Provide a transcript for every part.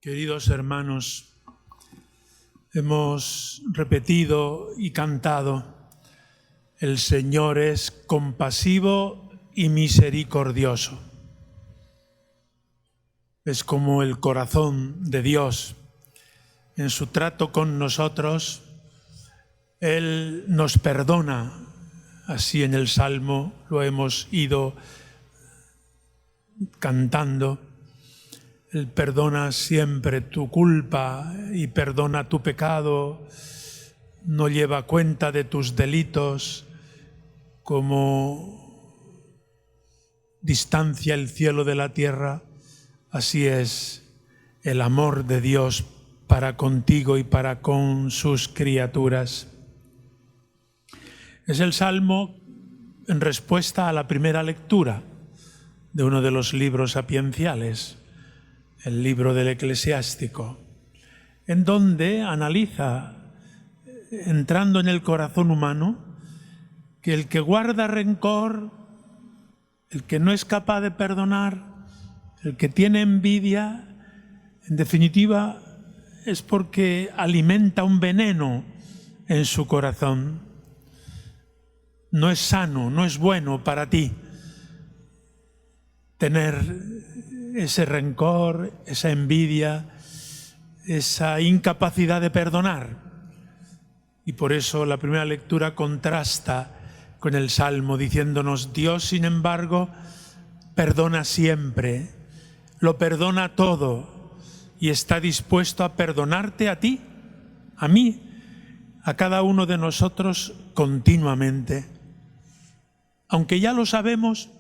Queridos hermanos, hemos repetido y cantado: el Señor es compasivo y misericordioso. Es como el corazón de Dios. En su trato con nosotros, Él nos perdona. Así en el Salmo lo hemos ido cantando. Él perdona siempre tu culpa y perdona tu pecado, no lleva cuenta de tus delitos, como distancia el cielo de la tierra. Así es el amor de Dios para contigo y para con sus criaturas. Es el Salmo en respuesta a la primera lectura de uno de los libros sapienciales, el libro del Eclesiástico, en donde analiza, entrando en el corazón humano, que el que guarda rencor, el que no es capaz de perdonar, el que tiene envidia, en definitiva, es porque alimenta un veneno en su corazón. No es sano, no es bueno para ti tener ese rencor, esa envidia, esa incapacidad de perdonar. Y por eso la primera lectura contrasta con el Salmo, diciéndonos: Dios, sin embargo, perdona siempre, lo perdona todo y está dispuesto a perdonarte a ti, a mí, a cada uno de nosotros continuamente. Aunque ya lo sabemos,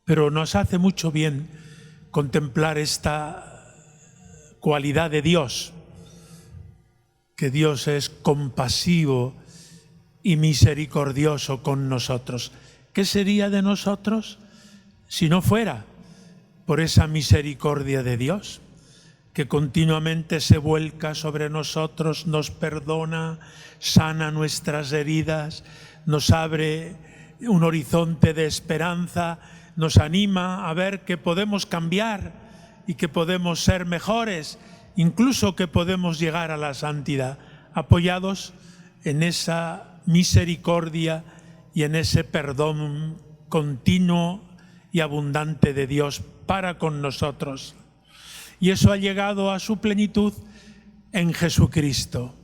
pero nos hace mucho bien contemplar esta cualidad de Dios, que Dios es compasivo y misericordioso con nosotros. ¿Qué sería de nosotros si no fuera por esa misericordia de Dios, que continuamente se vuelca sobre nosotros, nos perdona, sana nuestras heridas, nos abre un horizonte de esperanza, nos anima a ver que podemos cambiar y que podemos ser mejores, incluso que podemos llegar a la santidad, apoyados en esa misericordia y en ese perdón continuo y abundante de Dios para con nosotros. Y eso ha llegado a su plenitud en Jesucristo.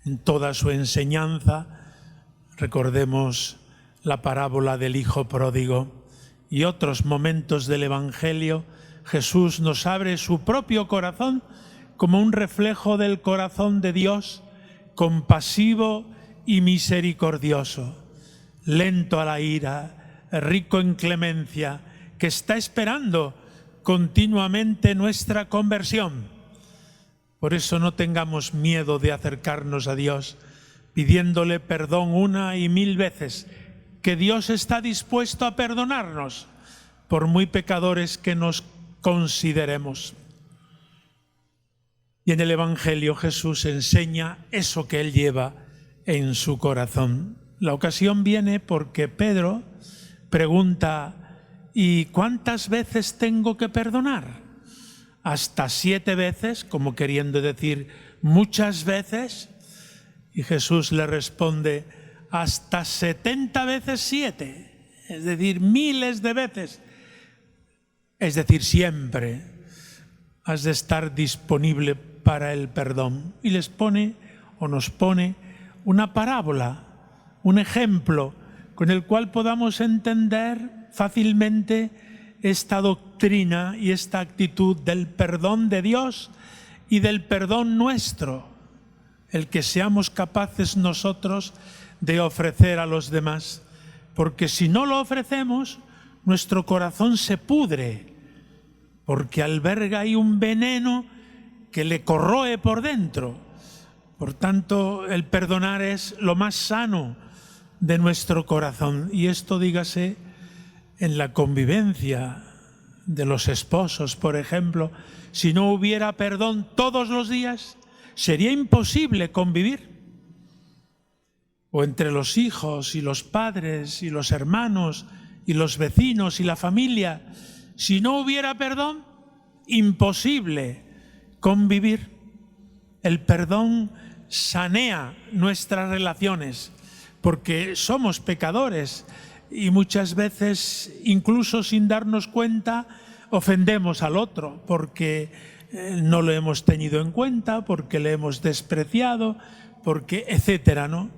En toda su enseñanza, recordemos la parábola del Hijo Pródigo y otros momentos del Evangelio, Jesús nos abre su propio corazón como un reflejo del corazón de Dios, compasivo y misericordioso, lento a la ira, rico en clemencia, que está esperando continuamente nuestra conversión. Por eso no tengamos miedo de acercarnos a Dios, pidiéndole perdón una y mil veces, que Dios está dispuesto a perdonarnos, por muy pecadores que nos consideremos. Y en el Evangelio Jesús enseña eso que Él lleva en su corazón. La ocasión viene porque Pedro pregunta: ¿y cuántas veces tengo que perdonar? ¿Hasta 7 veces? Como queriendo decir muchas veces. Y Jesús le responde: hasta 70 veces 7, es decir, miles de veces. Es decir, siempre has de estar disponible para el perdón. Y les pone, o nos pone, una parábola, un ejemplo con el cual podamos entender fácilmente esta doctrina y esta actitud del perdón de Dios y del perdón nuestro, el que seamos capaces nosotros de ofrecer a los demás, porque si no lo ofrecemos, nuestro corazón se pudre, porque alberga ahí un veneno que le corroe por dentro. Por tanto, el perdonar es lo más sano de nuestro corazón. Y esto, dígase, en la convivencia de los esposos, por ejemplo. Si no hubiera perdón todos los días, sería imposible convivir. O entre los hijos y los padres y los hermanos y los vecinos y la familia. Si no hubiera perdón, imposible convivir. El perdón sanea nuestras relaciones, porque somos pecadores y muchas veces, incluso sin darnos cuenta, ofendemos al otro porque no lo hemos tenido en cuenta, porque le hemos despreciado, porque etcétera, ¿no?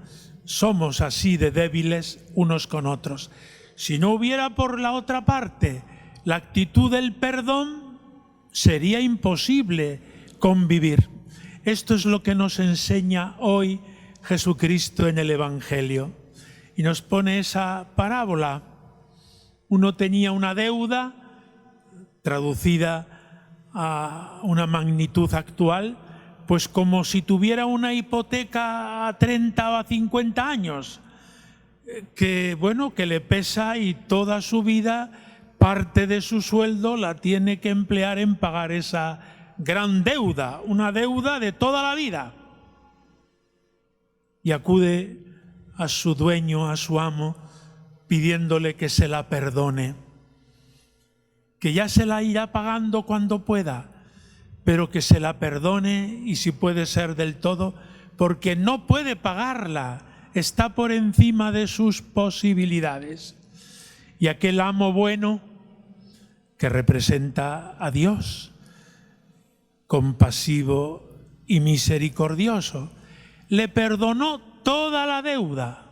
Somos así de débiles unos con otros. Si no hubiera por la otra parte la actitud del perdón, sería imposible convivir. Esto es lo que nos enseña hoy Jesucristo en el Evangelio. Y nos pone esa parábola. Uno tenía una deuda, traducida a una magnitud actual, pues como si tuviera una hipoteca a 30 o a 50 años, que le pesa, y toda su vida, parte de su sueldo la tiene que emplear en pagar esa gran deuda, una deuda de toda la vida. Y acude a su dueño, a su amo, pidiéndole que se la perdone, que ya se la irá pagando cuando pueda, pero que se la perdone, y si puede ser del todo, porque no puede pagarla, está por encima de sus posibilidades. Y aquel amo bueno, que representa a Dios, compasivo y misericordioso, le perdonó toda la deuda.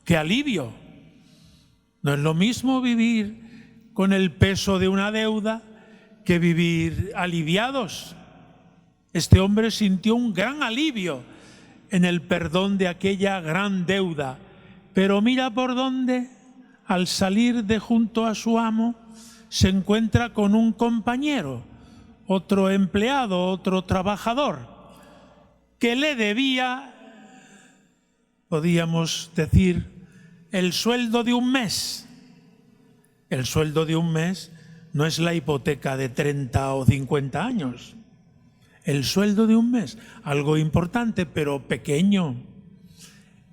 ¡Qué alivio! No es lo mismo vivir con el peso de una deuda que vivir aliviados. Este hombre sintió un gran alivio en el perdón de aquella gran deuda. Pero mira por dónde, al salir de junto a su amo, se encuentra con un compañero, otro empleado, otro trabajador, que le debía, podíamos decir, el sueldo de un mes. El sueldo de un mes no es la hipoteca de 30 o 50 años. El sueldo de un mes, algo importante, pero pequeño.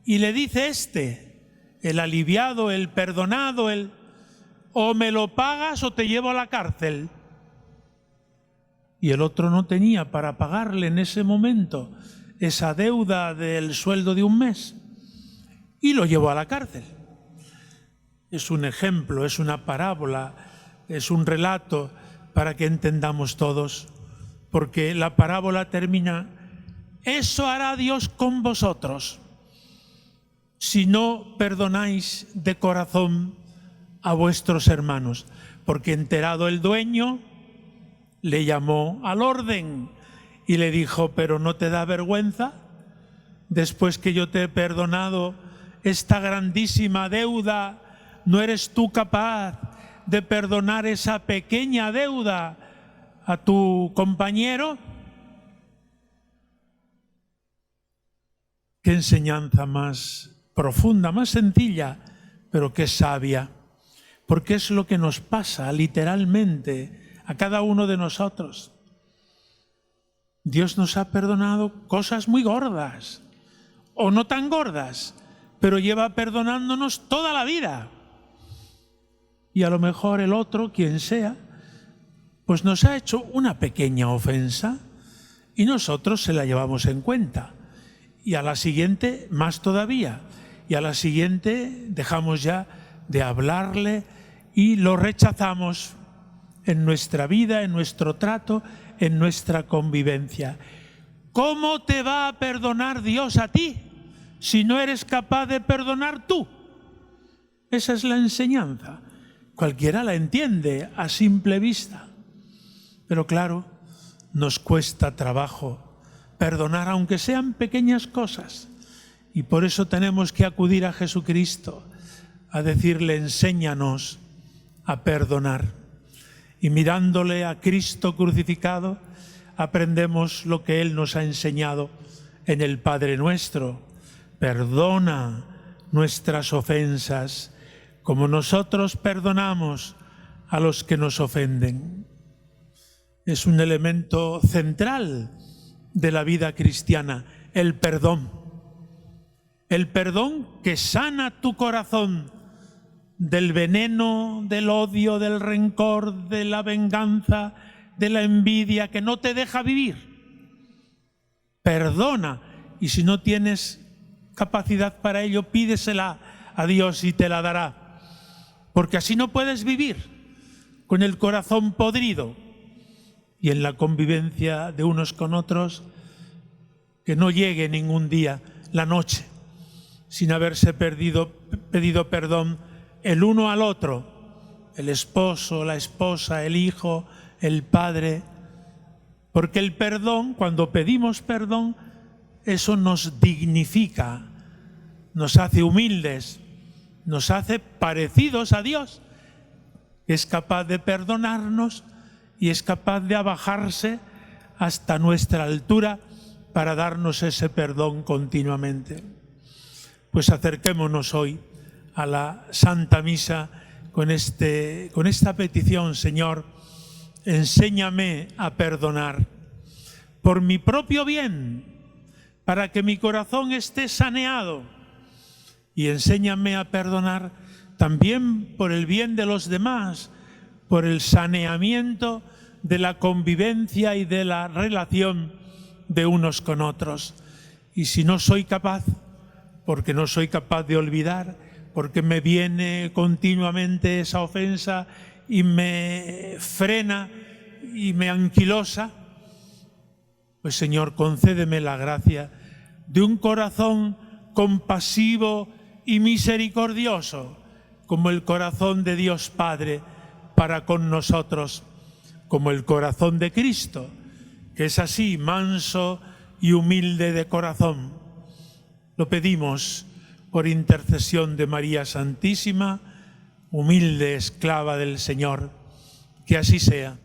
Y le dice el aliviado, el perdonado, o me lo pagas o te llevo a la cárcel. Y el otro no tenía para pagarle en ese momento esa deuda del sueldo de un mes, y lo llevó a la cárcel. Es un ejemplo, es una parábola, es un relato para que entendamos todos, porque la parábola termina: eso hará Dios con vosotros si no perdonáis de corazón a vuestros hermanos. Porque enterado el dueño, le llamó al orden y le dijo: ¿pero no te da vergüenza, después que yo te he perdonado esta grandísima deuda, no eres tú capaz de perdonar esa pequeña deuda a tu compañero? Qué enseñanza más profunda, más sencilla, pero qué sabia, porque es lo que nos pasa literalmente a cada uno de nosotros. Dios nos ha perdonado cosas muy gordas, o no tan gordas, pero lleva perdonándonos toda la vida. Y a lo mejor el otro, quien sea, pues nos ha hecho una pequeña ofensa y nosotros se la llevamos en cuenta. Y a la siguiente, más todavía. Y a la siguiente dejamos ya de hablarle y lo rechazamos en nuestra vida, en nuestro trato, en nuestra convivencia. ¿Cómo te va a perdonar Dios a ti si no eres capaz de perdonar tú? Esa es la enseñanza. Cualquiera la entiende a simple vista. Pero claro, nos cuesta trabajo perdonar, aunque sean pequeñas cosas. Y por eso tenemos que acudir a Jesucristo, a decirle: enséñanos a perdonar. Y mirándole a Cristo crucificado, aprendemos lo que Él nos ha enseñado en el Padre Nuestro: perdona nuestras ofensas, como nosotros perdonamos a los que nos ofenden. Es un elemento central de la vida cristiana, el perdón. El perdón que sana tu corazón del veneno, del odio, del rencor, de la venganza, de la envidia que no te deja vivir. Perdona, y si no tienes capacidad para ello, pídesela a Dios y te la dará. Porque así no puedes vivir con el corazón podrido y en la convivencia de unos con otros, que no llegue ningún día la noche sin haberse pedido perdón el uno al otro, el esposo, la esposa, el hijo, el padre. Porque el perdón, cuando pedimos perdón, eso nos dignifica, nos hace humildes, nos hace parecidos a Dios, que es capaz de perdonarnos y es capaz de abajarse hasta nuestra altura para darnos ese perdón continuamente. Pues acerquémonos hoy a la Santa Misa con esta petición: Señor, enséñame a perdonar por mi propio bien, para que mi corazón esté saneado, y enséñame a perdonar también por el bien de los demás, por el saneamiento de la convivencia y de la relación de unos con otros. Y si no soy capaz, porque no soy capaz de olvidar, porque me viene continuamente esa ofensa y me frena y me anquilosa, pues Señor, concédeme la gracia de un corazón compasivo y misericordioso, como el corazón de Dios Padre para con nosotros, como el corazón de Cristo, que es así, manso y humilde de corazón. Lo pedimos por intercesión de María Santísima, humilde esclava del Señor, que así sea.